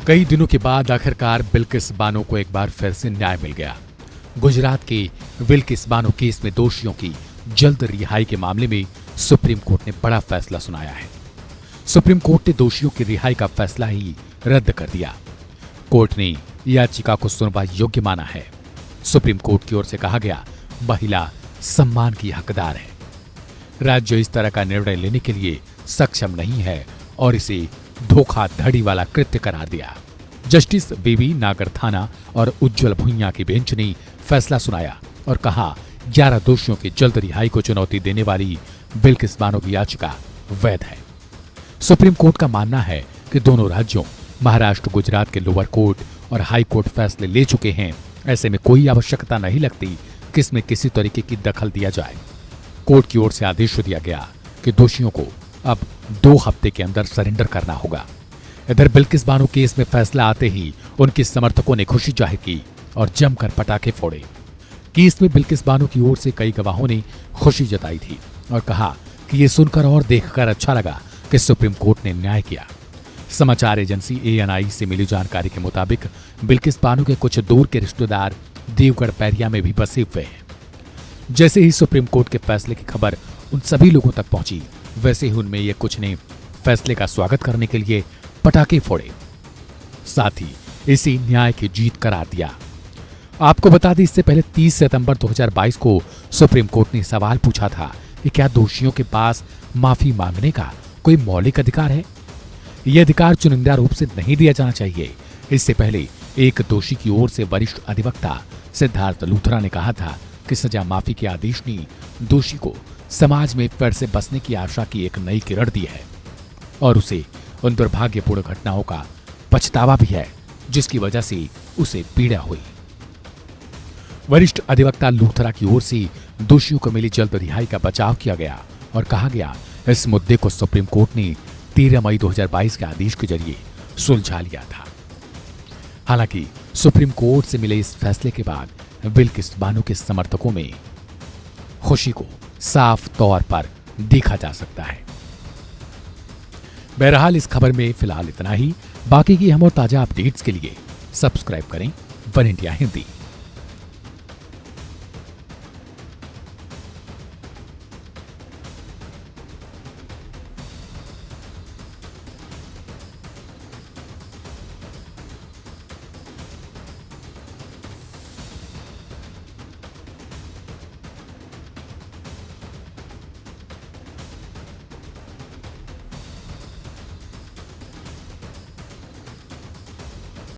कई दिनों के बाद आखिरकार बिल्किस बानो को एक बार फिर से न्याय मिल गया। गुजरात के बिल्किस बानो केस में दोषियों की जल्द रिहाई के मामले में सुप्रीम कोर्ट ने बड़ा फैसला सुनाया है। सुप्रीम कोर्ट ने दोषियों की रिहाई का फैसला ही रद्द कर दिया। कोर्ट ने याचिका को सुनवाई योग्य माना है। सुप्रीम कोर्ट की ओर से कहा गया, महिला सम्मान की हकदार है। राज्य इस तरह का निर्णय लेने के लिए सक्षम नहीं है और इसे धोखाधड़ी वाला कृत्य करार दिया। जस्टिस बीबी नागरथाना और उज्जवल भुइयां की बेंच ने फैसला सुनाया और कहा, 11 दोषियों की जल्द रिहाई को चुनौती देने वाली बिल्किस बानो की याचिका वैध है। सुप्रीम कोर्ट का मानना है कि दोनों राज्यों महाराष्ट्र, गुजरात के लोअर कोर्ट और हाई कोर्ट फैसले ले चुके हैं। ऐसे में कोई आवश्यकता नहीं लगती कि इसमें किसी तरीके की दखल दिया जाए। कोर्ट की ओर से आदेश दिया गया कि दोषियों को अब 2 हफ्ते के अंदर सरेंडर करना होगा। इधर बिल्किस बानो केस में फैसला आते ही उनके समर्थकों ने खुशी जाहिर की और जमकर पटाखे फोड़े। केस में बिल्किस बानो की ओर से कई गवाहों ने खुशी जताई थी और कहा कि ये सुनकर और देखकर अच्छा लगा कि सुप्रीम कोर्ट ने न्याय किया। समाचार एजेंसी ANI से मिली जानकारी के मुताबिक बिल्किस बानो के कुछ दूर के रिश्तेदार देवगढ़ पैरिया में भी बसे हुए हैं। जैसे ही सुप्रीम कोर्ट के फैसले की खबर उन सभी लोगों तक पहुंची, वैसे ही उनमें ये कुछ ने फैसले का स्वागत करने के लिए पटाखे फोड़े, साथ ही इसी न्याय की जीत करार दिया। आपको बता दें, इससे पहले 30 सितंबर 2022 को सुप्रीम कोर्ट ने सवाल पूछा था कि क्या दोषियों के पास माफी मांगने का कोई मौलिक अधिकार है? यह अधिकार चुनिंदा रूप से नहीं दिया जाना चाहिए। इससे पहले एक दोषी की ओर से वरिष्ठ अधिवक्ता सिद्धार्थ लूथरा ने कहा था कि सजा माफी के आदेश ने दोषी को समाज में फिर से बसने की आशा की एक नई किरण दी है और उसे उन दुर्भाग्यपूर्ण घटनाओं का पछतावा भी है जिसकी वजह से उसे पीड़ा हुई। वरिष्ठ अधिवक्ता लूथरा की ओर से दोषियों को मिली जल्द रिहाई का बचाव किया गया और कहा गया, इस मुद्दे को सुप्रीम कोर्ट ने 13 मई 2022 के आदेश के जरिए सुलझा लिया था। हालांकि सुप्रीम कोर्ट से मिले इस फैसले के बाद बिल्किस बानो के समर्थकों में खुशी को साफ तौर पर देखा जा सकता है। बहरहाल इस खबर में फिलहाल इतना ही। बाकी की हम और ताजा अपडेट्स के लिए सब्सक्राइब करें वन इंडिया हिंदी।